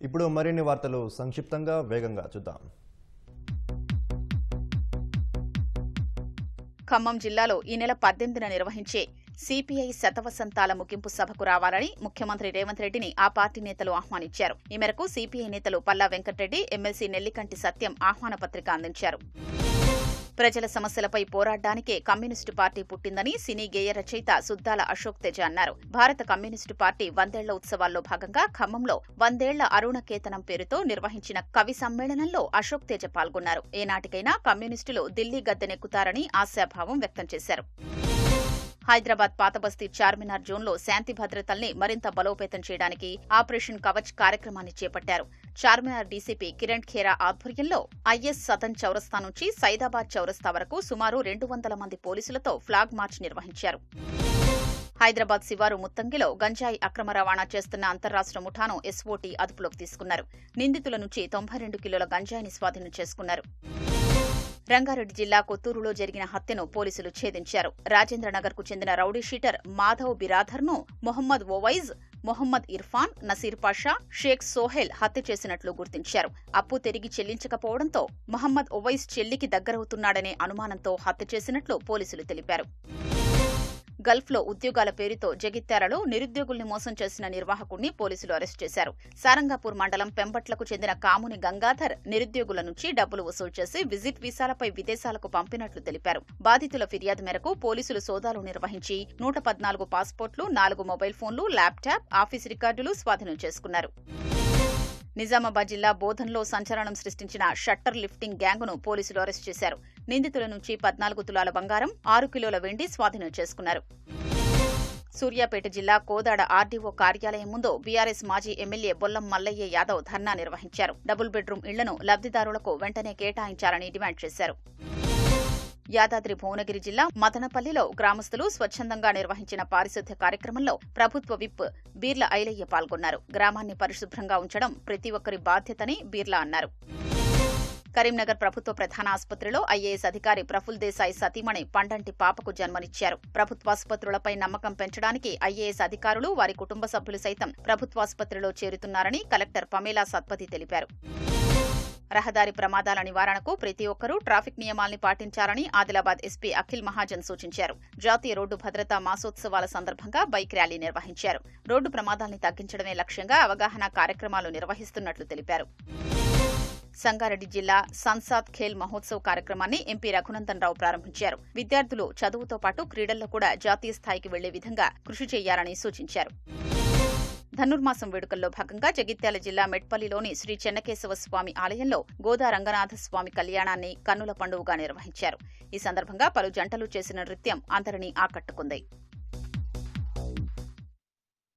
ఇప్పుడు మరిన్ని వార్తలు సంక్షిప్తంగా వేగంగా చూద్దాం. ఖమ్మం జిల్లాలో ఈ నెల 18న నిర్వహించే సిపిఐ శతవసంతాల ముగింపు సభకు రావాలని ముఖ్యమంత్రి రేవంత్ రెడ్డిని ఆ పార్టీ నేతలు ఆహ్వానించారు. ఈ మేరకు సిపిఐ నేతలు పల్లా వెంకటరెడ్డి, ఎమ్మెల్సీ నెల్లికంటి సత్యం ఆహ్వాన పత్రిక అందించారు. ప్రజల సమస్యలపై పోరాడడానికే కమ్యూనిస్టు పార్టీ పుట్టిందని సినీ గేయ రచయిత సుద్దాల అశోక్ తేజ అన్నారు. భారత కమ్యూనిస్టు పార్టీ 100ఏళ్ల ఉత్సవాల్లో భాగంగా ఖమ్మంలో 100ఏళ్ల అరుణకేతనం పేరుతో నిర్వహించిన కవి సమ్మేళనంలో అశోక్ తేజ పాల్గొన్నారు. ఏనాటికైనా కమ్యూనిస్టులు ఢిల్లీ గద్దెనెక్కుతారని ఆశాభావం వ్యక్తం చేశారు. హైదరాబాద్ పాతబస్తీ చార్మినార్ జోన్లో శాంతి భద్రతల్ని మరింత బలోపేతం చేయడానికి ఆపరేషన్ కవచ్ కార్యక్రమాన్ని చేపట్టారు. చార్మినార్ డీసీపీ కిరణ్ ఖేరా ఆధ్వర్యంలో ఐఎస్ సదన్ చౌరస్తా నుంచి సైదాబాద్ చౌరస్తా వరకు సుమారు 200 మంది పోలీసులతో ఫ్లాగ్ మార్చ్ నిర్వహించారు. హైదరాబాద్ శివారు ముత్తంగిలో గంజాయి అక్రమ రవాణా చేస్తున్న అంతర్రాష్ట్ర ముఠాను ఎస్ఓటీ అదుపులోకి తీసుకున్నారు. నిందితుల నుంచి 92 కిలోల గంజాయిని స్వాధీనం చేసుకున్నారు. రంగారెడ్డి జిల్లా కొత్తూరులో జరిగిన హత్యను పోలీసులు ఛేదించారు. రాజేంద్రనగర్ కు చెందిన రౌడీ షీటర్ మాధవ్ బిరాధర్ను మొహమ్మద్ ఓవైజ్, మొహమ్మద్ ఇర్ఫాన్, నసీర్ పాషా, షేక్ సోహెల్ హత్య చేసినట్లు గుర్తించారు. అప్పు తిరిగి చెల్లించకపోవడంతో మొహమ్మద్ ఓవైజ్ చెల్లికి దగ్గరవుతున్నాడనే అనుమానంతో హత్య చేసినట్లు పోలీసులు తెలిపారు. గల్ఫ్లో ఉద్యోగాల పేరుతో జగిత్యాలలో నిరుద్యోగుల్ని మోసం చేసిన నిర్వాహకుడిని పోలీసులు అరెస్టు చేశారు. సారంగాపూర్ మండలం పెంబట్లకు చెందిన కాముని గంగాధర్ నిరుద్యోగుల నుంచి డబ్బులు వసూలు చేసి విజిట్ వీసాలపై విదేశాలకు పంపినట్లు తెలిపారు. బాధితుల ఫిర్యాదు మేరకు పోలీసులు సోదాలు నిర్వహించి 114 పాస్పోర్ట్లు, 4 మొబైల్ ఫోన్లు, ల్యాప్టాప్, ఆఫీస్ రికార్డులు స్వాధీనం చేసుకున్నారు. నిజామాబాద్ జిల్లా బోధన్లో సంచలనం సృష్టించిన షట్టర్ లిఫ్టింగ్ గ్యాంగును పోలీసులు అరెస్టు చేశారు. నిందితుల నుంచి 14 తులాల బంగారం, 6 కిలోల వెండి స్వాధీనం చేసుకున్నారు. సూర్యాపేట జిల్లా కోదాడ ఆర్డీఓ కార్యాలయం ముందు బీఆర్ఎస్ మాజీ ఎమ్మెల్యే బొల్లం మల్లయ్య యాదవ్ ధర్నా నిర్వహించారు. డబుల్ బెడ్రూమ్ ఇళ్లను లబ్దిదారులకు వెంటనే కేటాయించాలని డిమాండ్ చేశారు. యాదాద్రి భువనగిరి జిల్లా మదనపల్లిలో గ్రామస్తులు స్వచ్ఛందంగా నిర్వహించిన పారిశుద్ధ్య కార్యక్రమంలో ప్రభుత్వ విప్ బీర్ల ఐలయ్య పాల్గొన్నారు. గ్రామాన్ని పరిశుభ్రంగా ఉంచడం ప్రతి ఒక్కరి బాధ్యతని బీర్ల అన్నారు. కరీంనగర్ ప్రభుత్వ ప్రధాన ఆసుపత్రిలో ఐఏఎస్ అధికారి ప్రఫుల్ దేశాయ్ సతీమణి పండంటి పాపకు జన్మనిచ్చారు. ప్రభుత్వాసుపత్రులపై నమ్మకం పెంచడానికి ఐఏఎస్ అధికారులు, వారి కుటుంబ సభ్యులు సైతం ప్రభుత్వాసుపత్రిలో చేరుతున్నారని కలెక్టర్ పమేలా సత్పతి తెలిపారు. రహదారి ప్రమాదాల నివారణకు ప్రతి ఒక్కరూ ట్రాఫిక్ నియమాల్ని పాటించాలని ఆదిలాబాద్ ఎస్పీ అఖిల్ మహాజన్ సూచించారు. జాతీయ రోడ్డు భద్రతా మాసోత్సవాల సందర్భంగా బైక్ ర్యాలీ నిర్వహించారు. రోడ్డు ప్రమాదాల్ని తగ్గించడమే లక్ష్యంగా అవగాహన కార్యక్రమాలు నిర్వహిస్తున్నట్లు తెలిపారు. సంగారెడ్డి జిల్లా సన్సాద్ ఖేల్ మహోత్సవ్ కార్యక్రమాన్ని ఎంపీ రఘునందన్ రావు ప్రారంభించారు. విద్యార్థులు చదువుతో పాటు క్రీడల్లో కూడా జాతీయ స్థాయికి వెళ్లే విధంగా కృషి చేయాలని సూచించారు. ధనుర్మాసం వేడుకల్లో భాగంగా జగిత్యాల జిల్లా మెట్పల్లిలోని శ్రీ చెన్నకేశవ స్వామి ఆలయంలో గోదా రంగనాథ స్వామి కళ్యాణాన్ని కన్నుల పండుగగా నిర్వహించారు. ఈ సందర్భంగా పలు జంటలు చేసిన నృత్యం అందరినీ ఆకట్టుకుంది.